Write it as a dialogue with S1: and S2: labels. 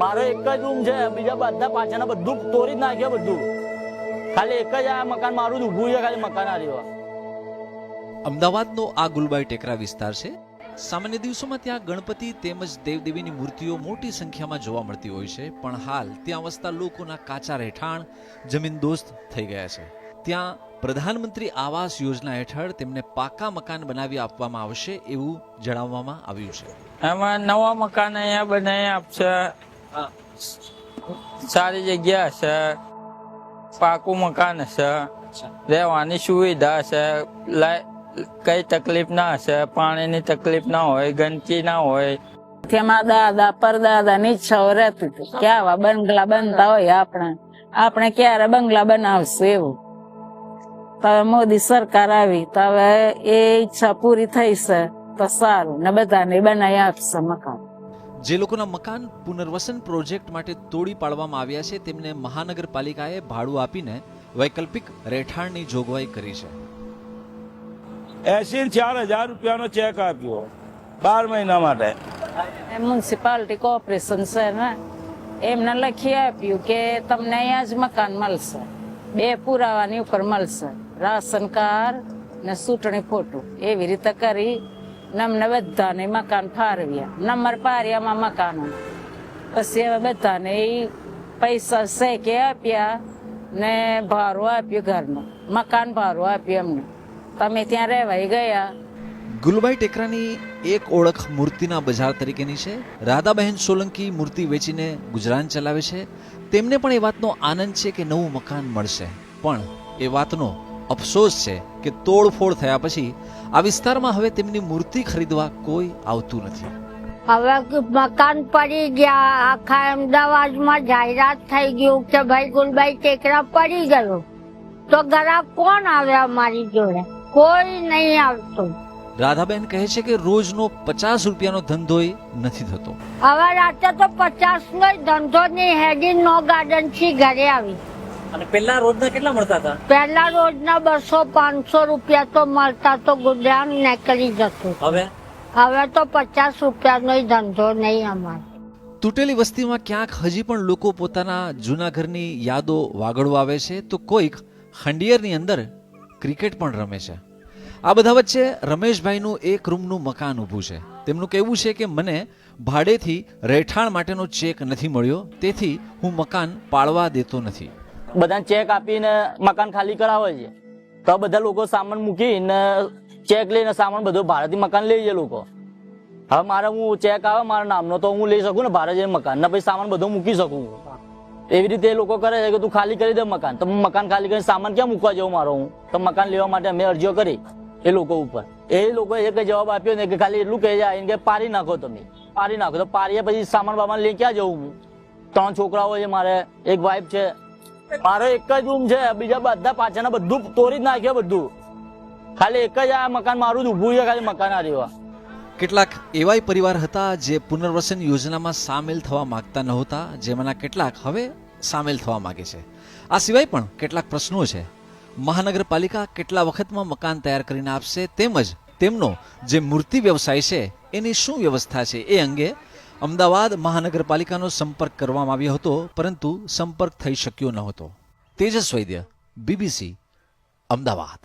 S1: મારો એક જ રૂમ છે, બીજા બધા પાછળના બધું તોડી જ નાખ્યું બધું. ખાલી એક જ આ મકાન મારું જ ઊભું છે, ખાલી મકાન આ રહ્યું.
S2: અમદાવાદનો આ ગુલબાઈ ટેકરા વિસ્તાર છે. સામાન્ય દિવસોમાં ત્યાં ગણપતિ તેમજ દેવદેવીની મૂર્તિઓ મોટી સંખ્યામાં જોવા મળતી હોય છે, પણ હાલ ત્યાં વસતા લોકોના કાચા રહેઠાણ જમીનદોસ્ત થઈ ગયા છે. ત્યાં પ્રધાનમંત્રી આવાસ યોજના હેઠળ તેમને પાકા મકાન બનાવી આપવામાં આવશે એવું જણાવવામાં આવ્યું છે.
S3: એમાં નવા મકાન અહીંયા બનાવી આપશે, સારી જગ્યા હશે, પાકું મકાન હશે, રહેવાની સુવિધા હશે, કઈ તકલીફ ના હશે, પાણીની તકલીફ ના હોય, ગંદકી ના હોય.
S4: તેમાં દાદા પરદાદા ની ઈચ્છાઓ રહેતી હતી કે આવા બંગલા બનતા હોય, આપણે ક્યારે બંગલા બનાવશું એવું. હવે મોદી સરકાર આવી તો હવે એ ઈચ્છા પૂરી થઈ છે તો સારું, ને બધાને બનાવી આપશે મકાન.
S2: જે લોકોના મકાન પુનર્વસન પ્રોજેક્ટ માટે તોડી પાડવામાં આવ્યા છે તેમને મહાનગરપાલિકાએ ભાડું આપીને વૈકલ્પિક રહેઠાણની જોગવાઈ કરી છે.
S5: 84,000 રૂપિયાનો ચેક આપ્યો 12 મહિના માટે.
S4: મ્યુનિસિપાલિટી કોર્પોરેશન છે ને, એમને લખી આપ્યું કે તમને અહીંયા જ મકાન મળશે, 2 પુરાવાની ઉપર મળશે, રાશન કાર્ડ ને ચૂંટણી ફોટો. એવી રીતે કરી અમને બધાને મકાન ફાળવ્યા, નંબર પાર્યામાં મકાનો. પછી હવે બધાને પૈસા શેકે આપ્યા ને ભાડું આપ્યું, ઘરનું મકાન ભાડું આપ્યું અમને. તમે ત્યાં રહેવાઈ ગયા.
S2: ગુલબાઈ ટેકરાની એક ઓળખ મૂર્તિના બજાર તરીકેની છે. રાધાબહેન સોલંકી મૂર્તિ વેચીને ગુજરાન ચલાવે છે. તેમને પણ એ વાતનો આનંદ છે કે નવું મકાન મળશે, પણ એ વાતનો અફસોસ છે કે તોડફોડ થયા પછી આ વિસ્તારમાં હવે તેમની મૂર્તિ ખરીદવા કોઈ આવતું નથી.
S6: હવે મકાન પડી ગયા, આખા અમદાવાદમાં જાહેરાત થઈ ગયું કે ભાઈ ગુલબાઈ ટેકરા પડી ગયો, તો ગ્રાહક કોણ આવે અમારી જોડે? કોઈ નહીં આવતું.
S2: રાધાબેન કહે છે કે રોજનો 50 રૂપિયાનો ધંધો નથી થતો.
S6: હવે રાતે તો 50 નો ધંધો ની હેડી નો ગાર્ડન થી ઘરે આવી.
S1: અને પહેલા રોજના કેટલા મળતા હતા?
S6: પહેલા રોજના 200-500 રૂપિયા તો મળતા, તો ગુજરાન નીકળી જતું. હવે તો 50 રૂપિયાનો ધંધો નહીં અમારો.
S2: તૂટેલી વસ્તીમાં ક્યાંક હજી પણ લોકો પોતાના જૂના ઘરની યાદો વાગડવા છે, તો કોઈક ખંડિયરની અંદર ક્રિકેટ પણ રમે છે. આ બધા વચ્ચે રમેશભાઈનું એક રૂમનું મકાન ઊભું છે. તેમનું કહેવું છે કે મને ભાડેથી રહેઠાણ માટેનો ચેક નથી મળ્યો, તેથી હું મકાન પાળવા દેતો નથી.
S1: બધાને ચેક આપીને મકાન ખાલી કરાવે છે, તો બધા લોકો સામાન મૂકીને ચેક લઈને સામાન બધો ભાડેથી મકાન લઈ જાય લોકો. હવે મારે હું ચેક આવે મારા નામનો તો હું લઈ શકું ને ભાડે જઈને મકાન, ને પછી સામાન બધો મૂકી શકું. એવી રીતે એ લોકો કરે છે કે તું ખાલી કરી દે મકાન. તો મકાન ખાલી કરીને સામાન ક્યાં મૂકવા જવું મારો? હું તો મકાન લેવા માટે અમે અરજીઓ કરી એ લોકો ઉપર. એ લોકો એક જવાબ આપ્યો ને કે ખાલી એટલું કહે જાય કે પારી નાખો, તમે પારી નાખો. તો પારીએ પછી સામાન બામાન લઈ ક્યાં જવું? હું 3 છોકરાઓ છે મારે, એક વાઇફ છે. મારો એક જ રૂમ છે, બીજા બધા પાછળના બધું તોડી જ નાખ્યું બધું. ખાલી એક જ આ મકાન મારું જ ઊભું છે, ખાલી મકાન આ રહ્યું.
S2: કેટલાક એવાય પરિવાર હતા જે પુનર્વસન યોજનામાં સામેલ થવા માંગતા નહોતા, જેમાંના કેટલાક હવે સામેલ થવા માંગે છે. આ સિવાય પણ કેટલાક પ્રશ્નો છે. મહાનગરપાલિકા કેટલા વખતમાં મકાન તૈયાર કરીને આપશે, તેમજ તેમનો જે મૂર્તિ વ્યવસાય છે એની શું વ્યવસ્થા છે, એ અંગે અમદાવાદ મહાનગરપાલિકાનો સંપર્ક કરવામાં આવ્યો હતો, પરંતુ સંપર્ક થઈ શક્યો ન હતો. તેજસ વૈદ્ય, BBC, અમદાવાદ.